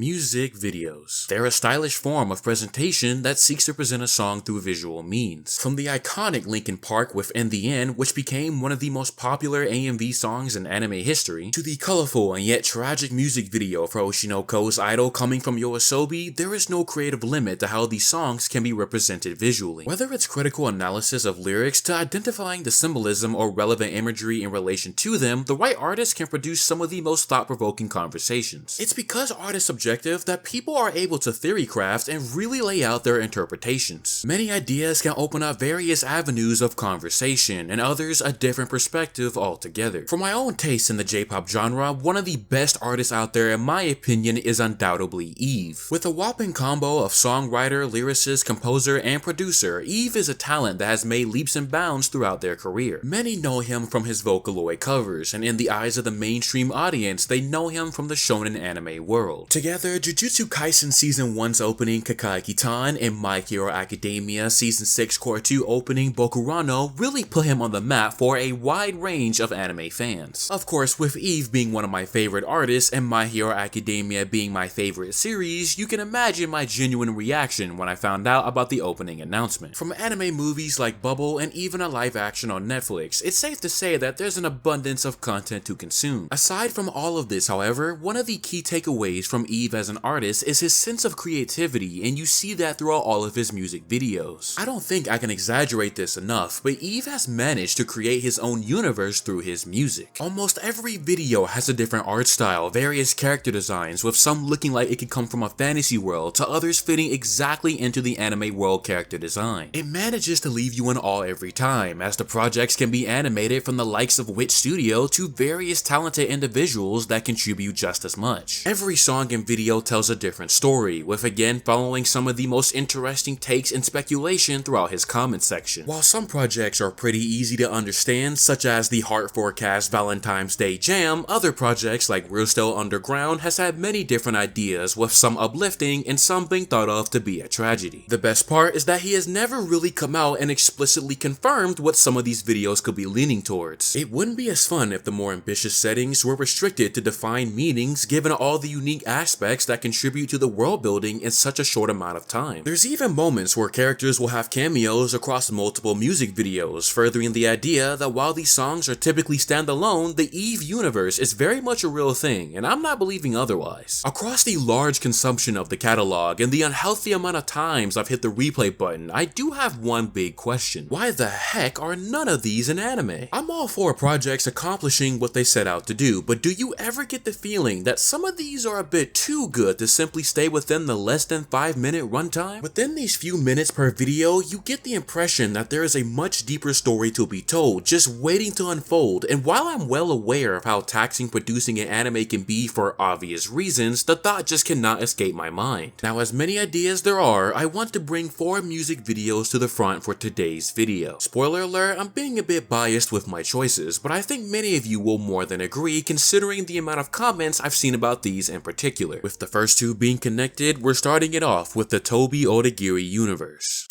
Music videos. They're a stylish form of presentation that seeks to present a song through visual means. From the iconic Linkin Park with In the End, which became one of the most popular AMV songs in anime history, to the colorful and yet tragic music video for Oshinoko's Idol Coming from Yoasobi, there is no creative limit to how these songs can be represented visually. Whether it's critical analysis of lyrics to identifying the symbolism or relevant imagery in relation to them, the right artist can produce some of the most thought-provoking conversations. It's because artists' objectives that people are able to theory craft and really lay out their interpretations. Many ideas can open up various avenues of conversation, and others a different perspective altogether. For my own taste in the J-pop genre, one of the best artists out there in my opinion is undoubtedly Eve. With a whopping combo of songwriter, lyricist, composer, and producer, Eve is a talent that has made leaps and bounds throughout their career. Many know him from his Vocaloid covers, and in the eyes of the mainstream audience, they know him from the shonen anime world. Together, Jujutsu Kaisen Season 1's opening Kakai Kitan and My Hero Academia Season 6 Core 2 opening Bokurano really put him on the map for a wide range of anime fans. Of course, with Eve being one of my favorite artists and My Hero Academia being my favorite series, you can imagine my genuine reaction when I found out about the opening announcement. From anime movies like Bubble and even a live action on Netflix, it's safe to say that there's an abundance of content to consume. Aside from all of this, however, one of the key takeaways from Eve as an artist is his sense of creativity, and you see that throughout all of his music videos. I don't think I can exaggerate this enough, but Eve has managed to create his own universe through his music. Almost every video has a different art style, various character designs, with some looking like it could come from a fantasy world to others fitting exactly into the anime world character design. It manages to leave you in awe every time, as the projects can be animated from the likes of Wit Studio to various talented individuals that contribute just as much. Every song and video tells a different story, with again following some of the most interesting takes and speculation throughout his comment section. While some projects are pretty easy to understand, such as the Heart Forecast Valentine's Day Jam, other projects like Real Steel Underground has had many different ideas, with some uplifting and some being thought of to be a tragedy. The best part is that he has never really come out and explicitly confirmed what some of these videos could be leaning towards. It wouldn't be as fun if the more ambitious settings were restricted to defined meanings given all the unique aspects that contribute to the world building in such a short amount of time. There's even moments where characters will have cameos across multiple music videos, furthering the idea that while these songs are typically standalone, the Eve universe is very much a real thing, and I'm not believing otherwise. Across the large consumption of the catalog and the unhealthy amount of times I've hit the replay button, I do have one big question. Why the heck are none of these in anime? I'm all for projects accomplishing what they set out to do, but do you ever get the feeling that some of these are a bit too good to simply stay within the less than 5-minute runtime? Within these few minutes per video, you get the impression that there is a much deeper story to be told, just waiting to unfold, and while I'm well aware of how taxing producing an anime can be for obvious reasons, the thought just cannot escape my mind. Now, as many ideas there are, I want to bring 4 music videos to the front for today's video. Spoiler alert, I'm being a bit biased with my choices, but I think many of you will more than agree considering the amount of comments I've seen about these in particular. With the first 2 being connected, we're starting it off with the Tobi Odagiri universe.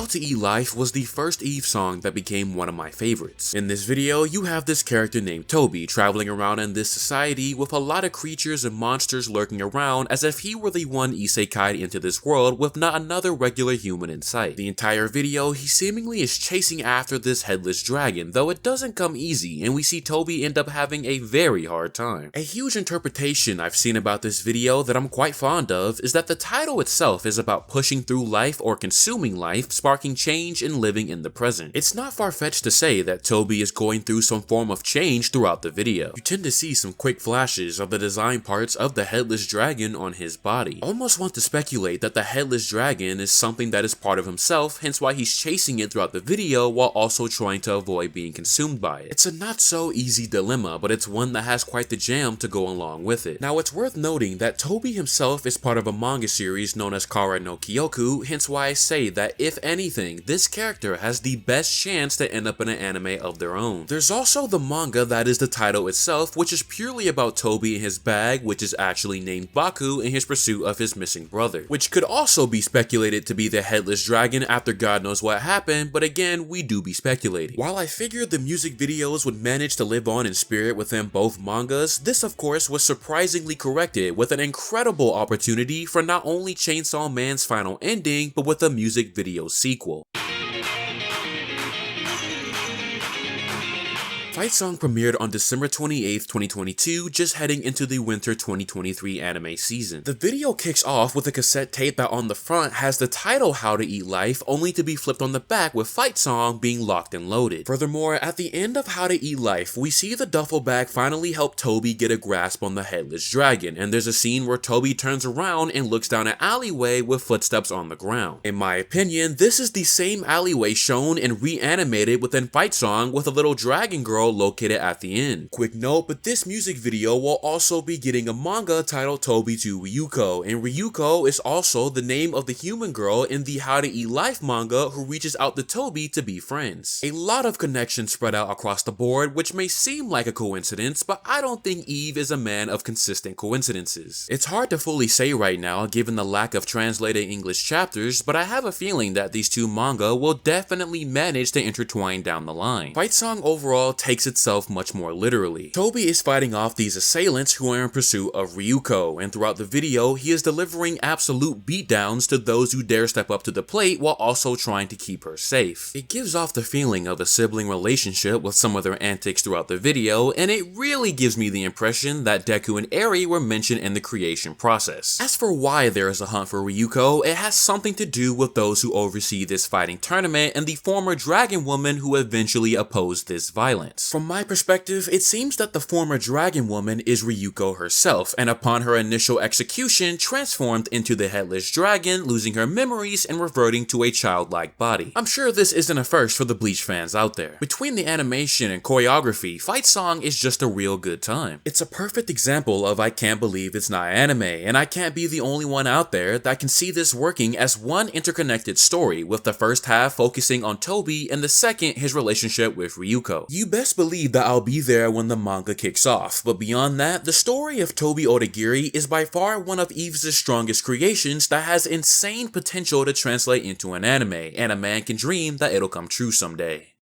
To Eat Life was the first Eve song that became one of my favorites. In this video, you have this character named Tobi traveling around in this society with a lot of creatures and monsters lurking around as if he were the one isekai'd into this world with not another regular human in sight. The entire video, he seemingly is chasing after this headless dragon, though it doesn't come easy, and we see Tobi end up having a very hard time. A huge interpretation I've seen about this video that I'm quite fond of is that the title itself is about pushing through life or consuming life, sparking change and living in the present. It's not far-fetched to say that Tobi is going through some form of change throughout the video. You tend to see some quick flashes of the design parts of the headless dragon on his body. Almost want to speculate that the headless dragon is something that is part of himself, hence why he's chasing it throughout the video while also trying to avoid being consumed by it. It's a not so easy dilemma, but it's one that has quite the jam to go along with it. Now, it's worth noting that Tobi himself is part of a manga series known as Kara no Kyoku, hence why I say that if any anything, this character has the best chance to end up in an anime of their own. There's also the manga that is the title itself, which is purely about Toby and his bag, which is actually named Baku in his pursuit of his missing brother, which could also be speculated to be the headless dragon after God knows what happened, but again, we do be speculating. While I figured the music videos would manage to live on in spirit within both mangas, this of course was surprisingly corrected with an incredible opportunity for not only Chainsaw Man's final ending, but with a music video sequel. Fight Song premiered on December 28th, 2022, just heading into the winter 2023 anime season. The video kicks off with a cassette tape that on the front has the title How to Eat Life, only to be flipped on the back with Fight Song being locked and loaded. Furthermore, at the end of How to Eat Life, we see the duffel bag finally help Toby get a grasp on the headless dragon, and there's a scene where Toby turns around and looks down an alleyway with footsteps on the ground. In my opinion, this is the same alleyway shown and reanimated within Fight Song with a little dragon girl located at the end. Quick note, but this music video will also be getting a manga titled Toby to Ryuko, and Ryuko is also the name of the human girl in the How to Eat Life manga who reaches out to Toby to be friends. A lot of connections spread out across the board, which may seem like a coincidence, but I don't think Eve is a man of consistent coincidences. It's hard to fully say right now given the lack of translated English chapters, but I have a feeling that these two manga will definitely manage to intertwine down the line. Fight Song overall takes itself much more literally. Toby is fighting off these assailants who are in pursuit of Ryuko, and throughout the video, he is delivering absolute beatdowns to those who dare step up to the plate while also trying to keep her safe. It gives off the feeling of a sibling relationship with some of their antics throughout the video, and it really gives me the impression that Deku and Eri were mentioned in the creation process. As for why there is a hunt for Ryuko, it has something to do with those who oversee this fighting tournament and the former dragon woman who eventually opposed this violence. From my perspective, it seems that the former dragon woman is Ryuko herself, and upon her initial execution, transformed into the headless dragon, losing her memories and reverting to a childlike body. I'm sure this isn't a first for the Bleach fans out there. Between the animation and choreography, Fight Song is just a real good time. It's a perfect example of I can't believe it's not anime, and I can't be the only one out there that can see this working as one interconnected story, with the first half focusing on Toby and the second his relationship with Ryuko. You best believe that I'll be there when the manga kicks off, but beyond that, the story of Toby Odagiri is by far one of Eve's strongest creations that has insane potential to translate into an anime, and a man can dream that it'll come true someday.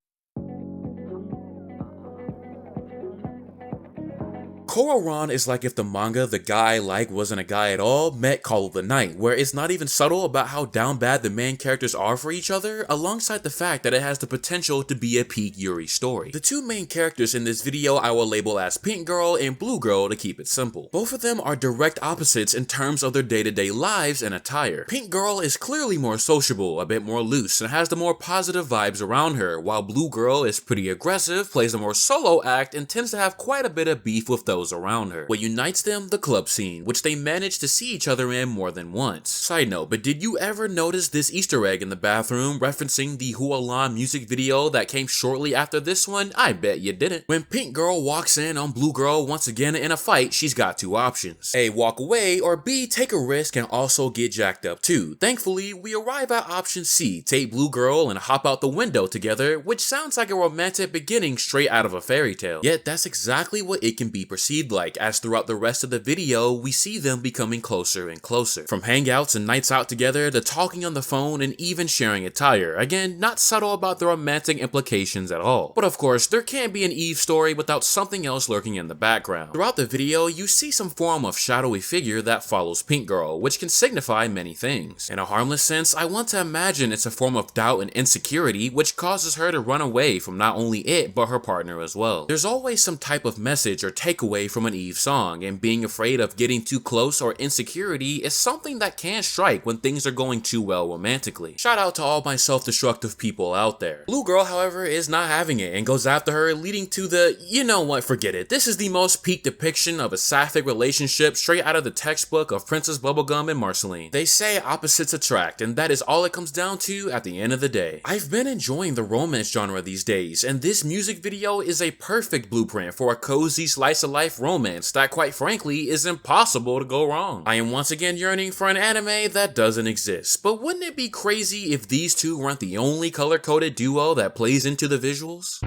Koro-ran is like if the manga the guy I like wasn't a guy at all met Call of the Night, where it's not even subtle about how down bad the main characters are for each other, alongside the fact that it has the potential to be a peak Yuri story. The two main characters in this video I will label as Pink Girl and Blue Girl to keep it simple. Both of them are direct opposites in terms of their day-to-day lives and attire. Pink Girl is clearly more sociable, a bit more loose, and has the more positive vibes around her, while Blue Girl is pretty aggressive, plays a more solo act, and tends to have quite a bit of beef with those around her. What unites them? The club scene, which they manage to see each other in more than once. Side note, but did you ever notice this Easter egg in the bathroom referencing the Hualan music video that came shortly after this one? I bet you didn't. When Pink Girl walks in on Blue Girl once again in a fight, she's got two options. A, walk away, or B, take a risk and also get jacked up too. Thankfully, we arrive at option C, take Blue Girl and hop out the window together, which sounds like a romantic beginning straight out of a fairy tale. Yet that's exactly what it can be perceived like, as throughout the rest of the video, we see them becoming closer and closer. From hangouts and nights out together, to talking on the phone and even sharing attire. Again, not subtle about the romantic implications at all. But of course, there can't be an Eve story without something else lurking in the background. Throughout the video, you see some form of shadowy figure that follows Pink Girl, which can signify many things. In a harmless sense, I want to imagine it's a form of doubt and insecurity, which causes her to run away from not only it, but her partner as well. There's always some type of message or takeaway from an Eve song, and being afraid of getting too close or insecurity is something that can strike when things are going too well romantically. Shout out to all my self-destructive people out there. Blue Girl, however, is not having it and goes after her, leading to the, you know what, forget it. This is the most peak depiction of a sapphic relationship straight out of the textbook of Princess Bubblegum and Marceline. They say opposites attract, and that is all it comes down to at the end of the day. I've been enjoying the romance genre these days, and this music video is a perfect blueprint for a cozy slice of life life romance that quite frankly is impossible to go wrong. I am once again yearning for an anime that doesn't exist, but wouldn't it be crazy if these two weren't the only color-coded duo that plays into the visuals?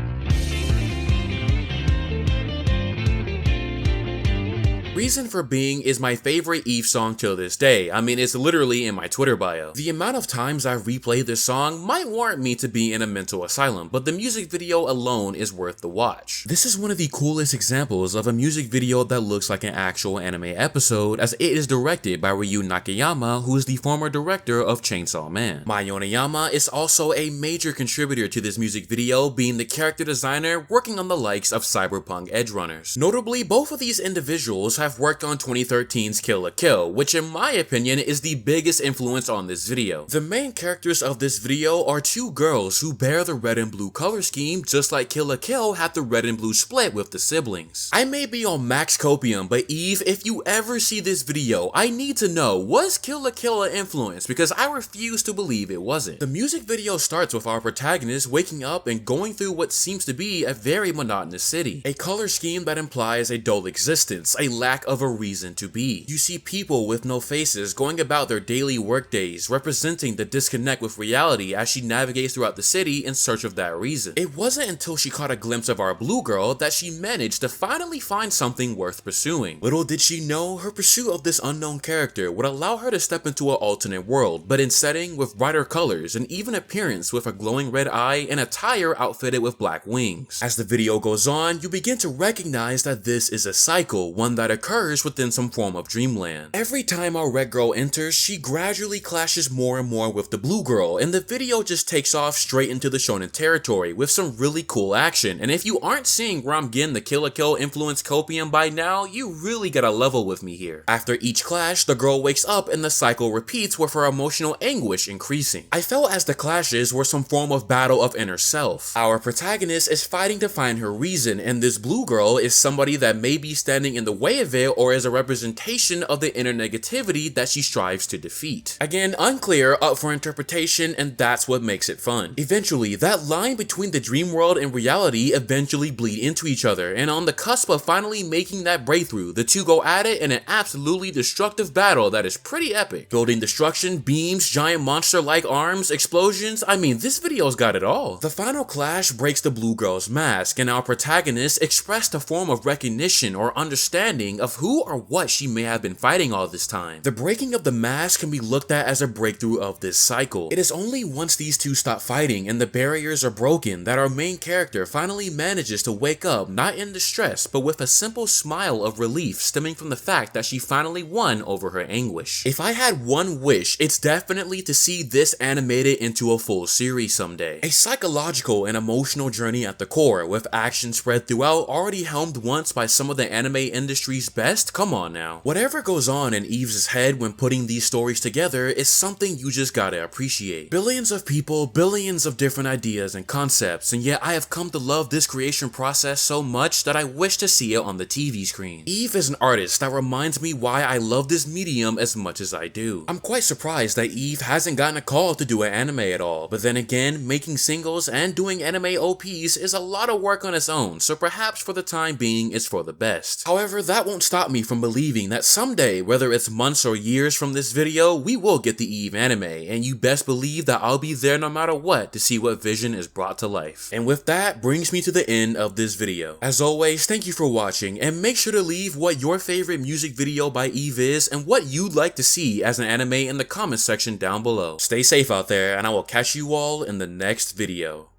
Reason for Being is my favorite Eve song till this day. I mean, it's literally in my Twitter bio. The amount of times I've replayed this song might warrant me to be in a mental asylum, but the music video alone is worth the watch. This is one of the coolest examples of a music video that looks like an actual anime episode, as it is directed by Ryu Nakayama, who is the former director of Chainsaw Man. Mai Oniyama is also a major contributor to this music video, being the character designer working on the likes of Cyberpunk Edgerunners. Notably, both of these individuals have worked on 2013's Kill la Kill, which in my opinion is the biggest influence on this video. The main characters of this video are two girls who bear the red and blue color scheme, just like Kill la Kill had the red and blue split with the siblings. I may be on max copium, but Eve, if you ever see this video, I need to know, was Kill la Kill an influence? Because I refuse to believe it wasn't. The music video starts with our protagonist waking up and going through what seems to be a very monotonous city. A color scheme that implies a dull existence, a lack of a reason to be. You see people with no faces going about their daily work days, representing the disconnect with reality as she navigates throughout the city in search of that reason. It wasn't until she caught a glimpse of our blue girl that she managed to finally find something worth pursuing. Little did she know, her pursuit of this unknown character would allow her to step into an alternate world, but in setting with brighter colors and even appearance with a glowing red eye and attire outfitted with black wings. As the video goes on, you begin to recognize that this is a cycle, one that occurs within some form of dreamland. Every time our red girl enters, she gradually clashes more and more with the blue girl, and the video just takes off straight into the shonen territory with some really cool action. And if you aren't seeing where I'm getting the Kill la Kill influence copium by now, you really gotta level with me here. After each clash, the girl wakes up and the cycle repeats with her emotional anguish increasing. I felt as the clashes were some form of battle of inner self. Our protagonist is fighting to find her reason, and this blue girl is somebody that may be standing in the way of it or as a representation of the inner negativity that she strives to defeat. Again, unclear, up for interpretation, and that's what makes it fun. Eventually, that line between the dream world and reality eventually bleed into each other, and on the cusp of finally making that breakthrough, the two go at it in an absolutely destructive battle that is pretty epic. Building destruction, beams, giant monster-like arms, explosions, I mean, this video's got it all. The final clash breaks the blue girl's mask, and our protagonist expressed a form of recognition or understanding of who or what she may have been fighting all this time. The breaking of the mask can be looked at as a breakthrough of this cycle. It is only once these two stop fighting and the barriers are broken that our main character finally manages to wake up, not in distress, but with a simple smile of relief stemming from the fact that she finally won over her anguish. If I had one wish, it's definitely to see this animated into a full series someday. A psychological and emotional journey at the core, with action spread throughout, already helmed once by some of the anime industry's best. Come on now. Whatever goes on in Eve's head when putting these stories together is something you just gotta appreciate. Billions of people, billions of different ideas and concepts, and yet I have come to love this creation process so much that I wish to see it on the TV screen. Eve is an artist that reminds me why I love this medium as much as I do. I'm quite surprised that Eve hasn't gotten a call to do an anime at all, but then again, making singles and doing anime OPs is a lot of work on its own, so perhaps for the time being it's for the best. However, that won't stop me from believing that someday, whether it's months or years from this video, we will get the Eve anime, and you best believe that I'll be there no matter what to see what vision is brought to life. And with that brings me to the end of this video. As always, thank you for watching, and make sure to leave what your favorite music video by Eve is and what you'd like to see as an anime in the comment section down below. Stay safe out there, and I will catch you all in the next video.